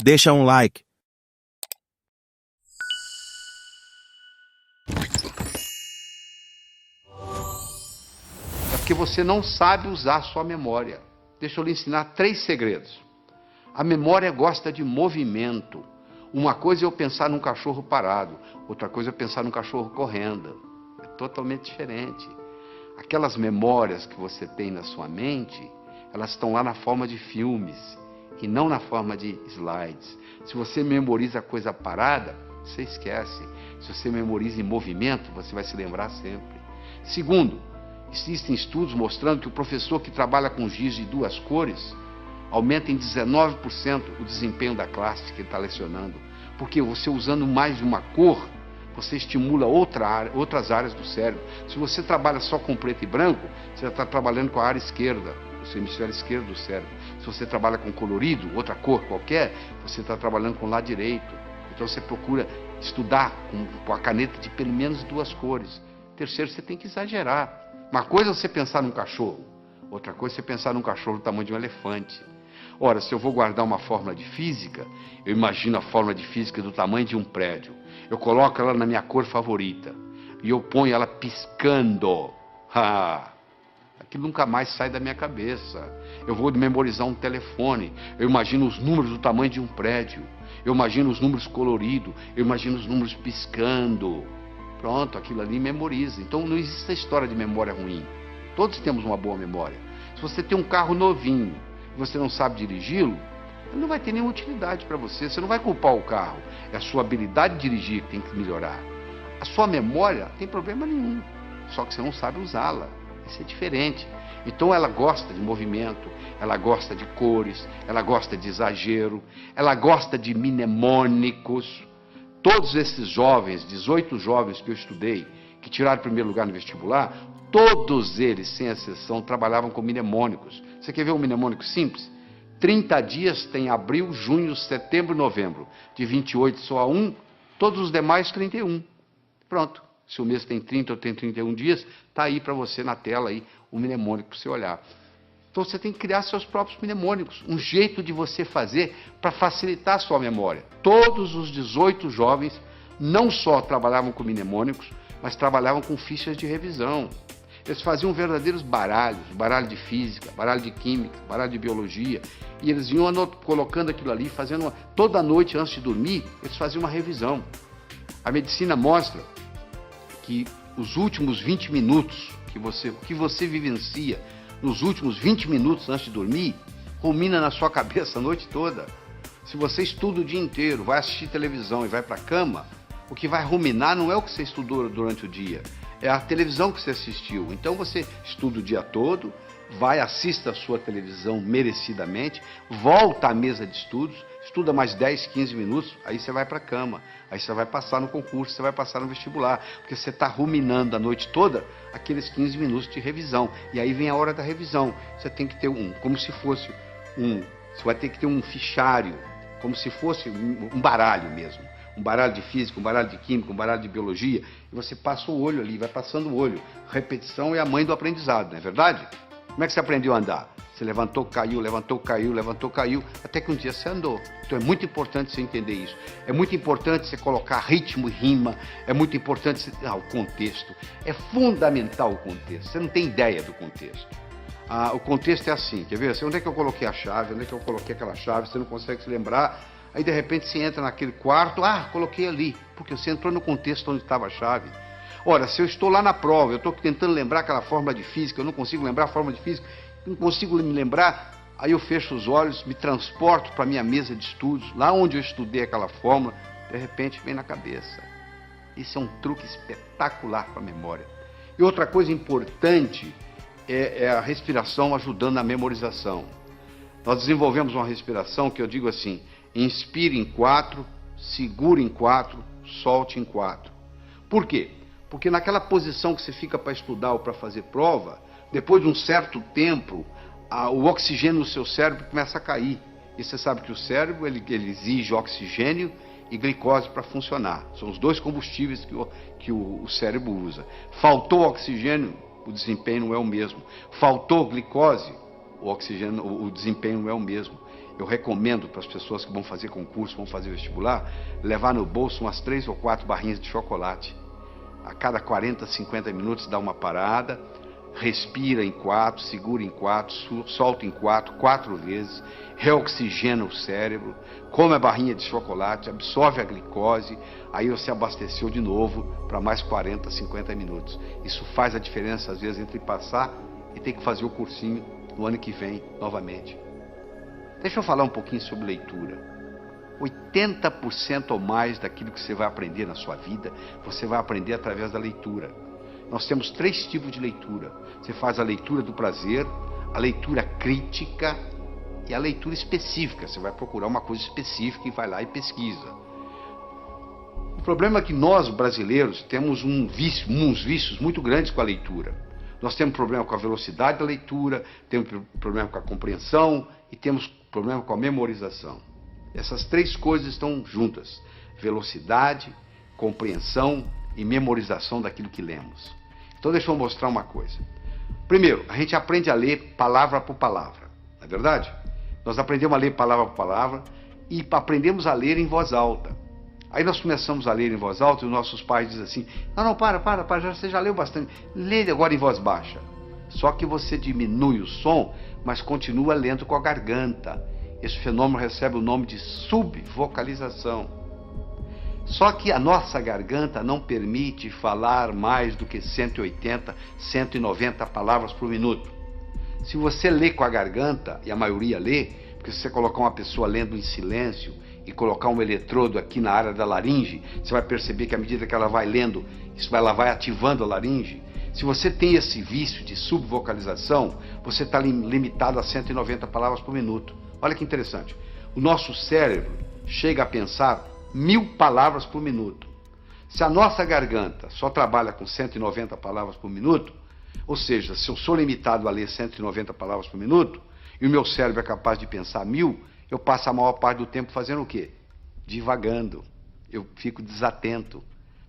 deixa um like. É porque você não sabe usar a sua memória. Deixa eu lhe ensinar 3 segredos. A memória gosta de movimento. Uma coisa é eu pensar num cachorro parado, outra coisa é eu pensar num cachorro correndo. É totalmente diferente. Aquelas memórias que você tem na sua mente, elas estão lá na forma de filmes e não na forma de slides. Se você memoriza coisa parada, você esquece. Se você memoriza em movimento, você vai se lembrar sempre. Segundo, existem estudos mostrando que o professor que trabalha com giz de 2 cores aumenta em 19% o desempenho da classe que ele está lecionando. Porque você usando mais de uma cor, você estimula outras áreas do cérebro. Se você trabalha só com preto e branco, você está trabalhando com a área esquerda, o seu hemisfério esquerdo do cérebro. Se você trabalha com colorido, outra cor qualquer, você está trabalhando com o lado direito. Então você procura estudar com a caneta de pelo menos 2 cores. Terceiro, você tem que exagerar. Uma coisa é você pensar num cachorro, outra coisa é você pensar num cachorro do tamanho de um elefante. Ora, se eu vou guardar uma fórmula de física, eu imagino a fórmula de física do tamanho de um prédio. Eu coloco ela na minha cor favorita e eu ponho ela piscando. Aquilo nunca mais sai da minha cabeça. Eu vou memorizar um telefone, eu imagino os números do tamanho de um prédio. Eu imagino os números coloridos, eu imagino os números piscando. Pronto, aquilo ali memoriza. Então não existe a história de memória ruim. Todos temos uma boa memória. Se você tem um carro novinho e você não sabe dirigi-lo, ele não vai ter nenhuma utilidade para você. Você não vai culpar o carro. É a sua habilidade de dirigir que tem que melhorar. A sua memória não tem problema nenhum. Só que você não sabe usá-la. Isso é diferente. Então ela gosta de movimento, ela gosta de cores, ela gosta de exagero, ela gosta de mnemônicos. Todos esses jovens, 18 jovens que eu estudei, que tiraram o primeiro lugar no vestibular, todos eles, sem exceção, trabalhavam com mnemônicos. Você quer ver um mnemônico simples? 30 dias tem abril, junho, setembro e novembro. De 28 só a 1, todos os demais 31. Pronto. Se o mês tem 30 ou tem 31 dias, está aí para você na tela aí, o mnemônico para você olhar. Então você tem que criar seus próprios mnemônicos, um jeito de você fazer para facilitar a sua memória. Todos os 18 jovens não só trabalhavam com mnemônicos, mas trabalhavam com fichas de revisão. Eles faziam verdadeiros baralhos, baralho de física, baralho de química, baralho de biologia, e eles iam colocando aquilo ali, fazendo toda noite antes de dormir, eles faziam uma revisão. A medicina mostra que os últimos 20 minutos que você vivencia nos últimos 20 minutos antes de dormir, rumina na sua cabeça a noite toda. Se você estuda o dia inteiro, vai assistir televisão e vai para a cama, o que vai ruminar não é o que você estudou durante o dia, é a televisão que você assistiu. Então você estuda o dia todo, vai, assista a sua televisão merecidamente, volta à mesa de estudos, estuda mais 10, 15 minutos, aí você vai para a cama, aí você vai passar no concurso, você vai passar no vestibular, porque você está ruminando a noite toda aqueles 15 minutos de revisão, e aí vem a hora da revisão. Você tem que ter como se fosse você vai ter que ter um fichário, como se fosse um baralho mesmo, um baralho de física, um baralho de química, um baralho de biologia, e você passa o olho ali, vai passando o olho. Repetição é a mãe do aprendizado, não é verdade? Como é que você aprendeu a andar? Você levantou, caiu, levantou, caiu, levantou, caiu, até que um dia você andou. Então é muito importante você entender isso. É muito importante você colocar ritmo e rima, é muito importante você... o contexto. É fundamental o contexto, você não tem ideia do contexto. O contexto é assim, quer ver? Onde é que eu coloquei a chave, onde é que eu coloquei aquela chave, você não consegue se lembrar, aí de repente você entra naquele quarto, coloquei ali, porque você entrou no contexto onde estava a chave. Ora, se eu estou lá na prova, eu estou tentando lembrar aquela fórmula de física, eu não consigo lembrar a fórmula de física, não consigo me lembrar, aí eu fecho os olhos, me transporto para a minha mesa de estudos, lá onde eu estudei aquela fórmula, de repente vem na cabeça. Isso é um truque espetacular para a memória. E outra coisa importante é a respiração ajudando na memorização. Nós desenvolvemos uma respiração que eu digo assim, inspire em 4, segure em 4, solte em 4. Por quê? Porque naquela posição que você fica para estudar ou para fazer prova, depois de um certo tempo, o oxigênio no seu cérebro começa a cair. E você sabe que o cérebro ele exige oxigênio e glicose para funcionar. São os dois combustíveis que o cérebro usa. Faltou oxigênio, o desempenho não é o mesmo. Faltou glicose, o desempenho não é o mesmo. eu recomendo para as pessoas que vão fazer concurso, vão fazer vestibular, levar no bolso umas 3 ou 4 barrinhas de chocolate. A cada 40, 50 minutos dá uma parada, respira em 4, segura em 4, solta em 4 vezes, reoxigena o cérebro, come a barrinha de chocolate, absorve a glicose, aí você abasteceu de novo para mais 40, 50 minutos. Isso faz a diferença às vezes entre passar e ter que fazer o cursinho no ano que vem novamente. Deixa eu falar um pouquinho sobre leitura. 80% ou mais daquilo que você vai aprender na sua vida, você vai aprender através da leitura. Nós temos 3 tipos de leitura. Você faz a leitura do prazer, a leitura crítica e a leitura específica. Você vai procurar uma coisa específica e vai lá e pesquisa. O problema é que nós, brasileiros, temos uns vícios muito grandes com a leitura. Nós temos problema com a velocidade da leitura, temos problema com a compreensão e temos problema com a memorização. Essas 3 coisas estão juntas: velocidade, compreensão e memorização daquilo que lemos. Então deixa eu mostrar uma coisa. Primeiro, a gente aprende a ler palavra por palavra, não é verdade? Nós aprendemos a ler palavra por palavra e aprendemos a ler em voz alta. Aí nós começamos a ler em voz alta e os nossos pais dizem assim: não, para, você já leu bastante, lê agora em voz baixa. Só que você diminui o som, mas continua lendo com a garganta. Esse fenômeno recebe o nome de subvocalização. Só que a nossa garganta não permite falar mais do que 180, 190 palavras por minuto. Se você lê com a garganta, e a maioria lê, porque se você colocar uma pessoa lendo em silêncio e colocar um eletrodo aqui na área da laringe, você vai perceber que à medida que ela vai lendo, ela vai ativando a laringe. Se você tem esse vício de subvocalização, você está limitado a 190 palavras por minuto. Olha que interessante. O nosso cérebro chega a pensar 1000 palavras por minuto. Se a nossa garganta só trabalha com 190 palavras por minuto, ou seja, se eu sou limitado a ler 190 palavras por minuto, e o meu cérebro é capaz de pensar 1000, eu passo a maior parte do tempo fazendo o quê? Divagando. Eu fico desatento.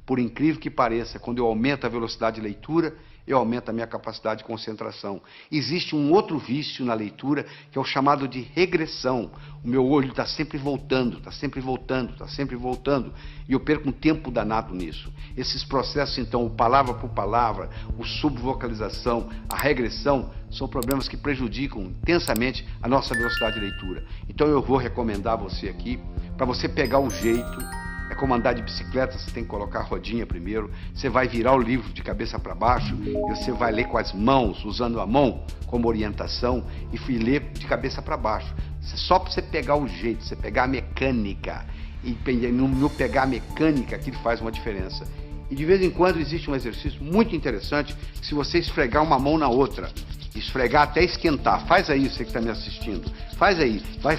Por incrível que pareça, quando eu aumento a velocidade de leitura, eu aumento a minha capacidade de concentração. Existe um outro vício na leitura, que é o chamado de regressão. O meu olho está sempre voltando, e eu perco um tempo danado nisso. Esses processos, então, o palavra por palavra, o subvocalização, a regressão, são problemas que prejudicam intensamente a nossa velocidade de leitura. Então eu vou recomendar a você aqui, para você pegar o jeito. É como andar de bicicleta, você tem que colocar a rodinha primeiro, você vai virar o livro de cabeça para baixo e você vai ler com as mãos, usando a mão como orientação e ler de cabeça para baixo. Só para você pegar o jeito, você pegar a mecânica, e no pegar a mecânica que faz uma diferença. E de vez em quando existe um exercício muito interessante, que se você esfregar uma mão na outra, esfregar até esquentar, faz aí você que está me assistindo, faz aí, vai,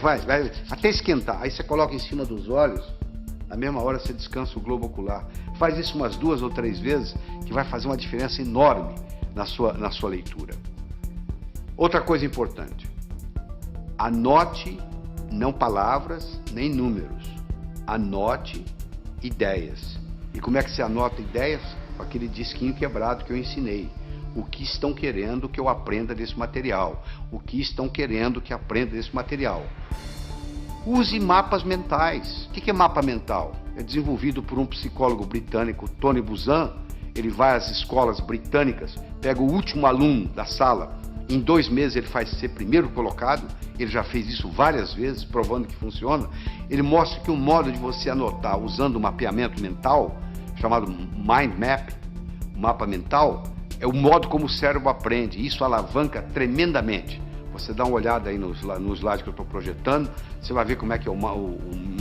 até esquentar, aí você coloca em cima dos olhos. Na mesma hora você descansa o globo ocular. Faz isso umas 2 ou 3 vezes, que vai fazer uma diferença enorme na sua leitura. Outra coisa importante: anote não palavras nem números, anote ideias. E como é que você anota ideias? Com aquele disquinho quebrado que eu ensinei. O que estão querendo que eu aprenda desse material? O que estão querendo que aprenda desse material? Use mapas mentais. O que é mapa mental? É desenvolvido por um psicólogo britânico, Tony Buzan. Ele vai às escolas britânicas, pega o último aluno da sala, em 2 meses ele faz ser primeiro colocado. Ele já fez isso várias vezes, provando que funciona. Ele mostra que um modo de você anotar usando um mapeamento mental, chamado Mind Map, mapa mental, é o modo como o cérebro aprende. Isso alavanca tremendamente. Você dá uma olhada aí no slide que eu estou projetando, você vai ver como é que é o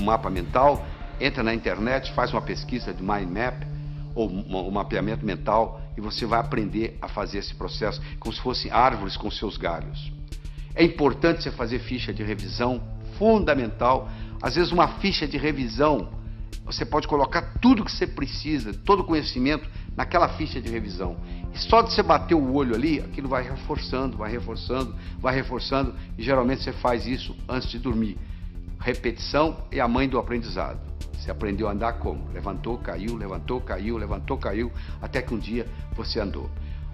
mapa mental. Entra na internet, faz uma pesquisa de Mind Map, ou um mapeamento mental, e você vai aprender a fazer esse processo como se fossem árvores com seus galhos. É importante você fazer ficha de revisão, fundamental. Às vezes uma ficha de revisão, você pode colocar tudo que você precisa, todo o conhecimento naquela ficha de revisão. E só de você bater o olho ali, aquilo vai reforçando, e geralmente você faz isso antes de dormir. Repetição é a mãe do aprendizado. Você aprendeu a andar como? Levantou, caiu, até que um dia você andou.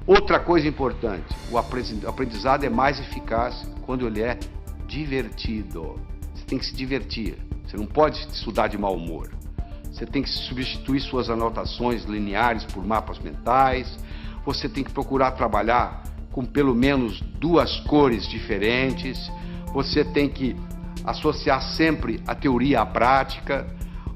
Outra coisa importante: o aprendizado é mais eficaz quando ele é divertido. tem que se divertir. Você não pode estudar de mau humor. Você tem que substituir suas anotações lineares por mapas mentais. Você tem que procurar trabalhar com pelo menos 2 cores diferentes. Você tem que associar sempre a teoria à prática.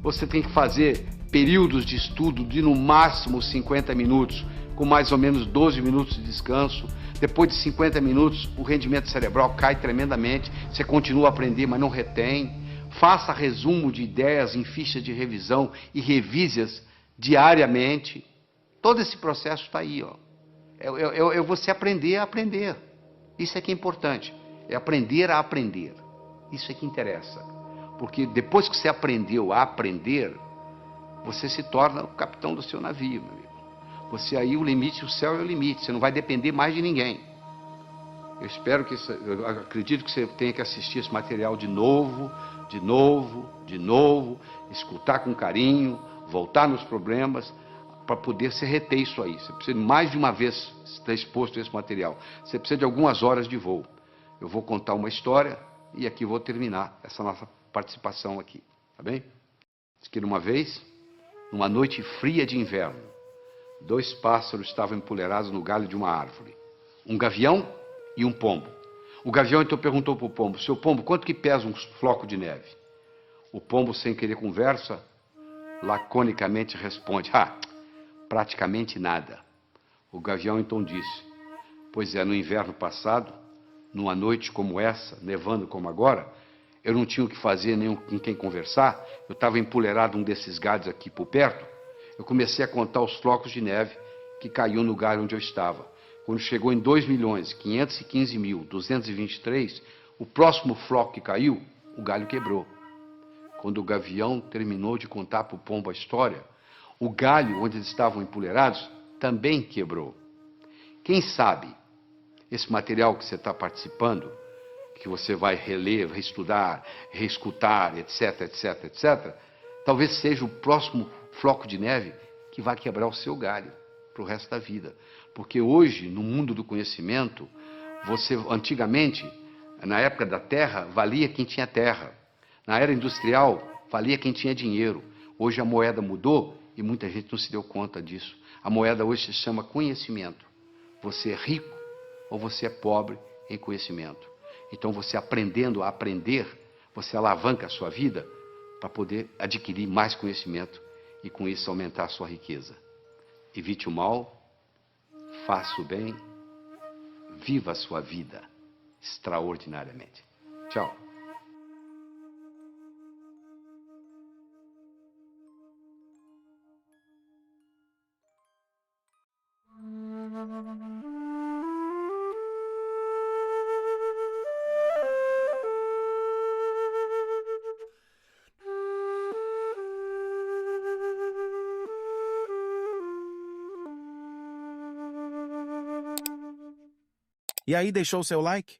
Você tem que fazer períodos de estudo de no máximo 50 minutos, com mais ou menos 12 minutos de descanso. Depois de 50 minutos, o rendimento cerebral cai tremendamente. Você continua a aprender, mas não retém. Faça resumo de ideias em fichas de revisão e revise-as diariamente. Todo esse processo está aí, ó. É você aprender a aprender. Isso é que é importante. É aprender a aprender. Isso é que interessa. Porque depois que você aprendeu a aprender, você se torna o capitão do seu navio, meu amigo. Você aí, o limite, o céu é o limite. Você não vai depender mais de ninguém. Eu acredito que você tenha que assistir esse material de novo, escutar com carinho, voltar nos problemas, para poder se reter isso aí. Você precisa mais de uma vez estar exposto a esse material. Você precisa de algumas horas de voo. Eu vou contar uma história e aqui vou terminar essa nossa participação aqui, tá bem? Diz que uma vez, numa noite fria de inverno, 2 pássaros estavam empoleirados no galho de uma árvore. Um gavião e um pombo. O gavião então perguntou para o pombo: seu pombo, quanto que pesa um floco de neve? O pombo, sem querer conversa, laconicamente responde: praticamente nada. O gavião então disse: pois é, no inverno passado, numa noite como essa, nevando como agora, eu não tinha o que fazer, nem com quem conversar, eu estava empoleirado num desses galhos aqui por perto, eu comecei a contar os flocos de neve que caíam no galho onde eu estava. Quando chegou em 2.515.223, o próximo floco que caiu, o galho quebrou. Quando o gavião terminou de contar para o pombo a história, o galho onde eles estavam empoleirados também quebrou. Quem sabe esse material que você está participando, que você vai reler, reestudar, reescutar, etc, etc, etc, talvez seja o próximo floco de neve que vai quebrar o seu galho para o resto da vida. Porque hoje, no mundo do conhecimento, antigamente, na época da terra, valia quem tinha terra. Na era industrial, valia quem tinha dinheiro. Hoje a moeda mudou e muita gente não se deu conta disso. A moeda hoje se chama conhecimento. Você é rico ou você é pobre em conhecimento. Então você aprendendo a aprender, você alavanca a sua vida para poder adquirir mais conhecimento e com isso aumentar a sua riqueza. Evite o mal, faça o bem, viva a sua vida extraordinariamente. Tchau. E aí, deixou o seu like?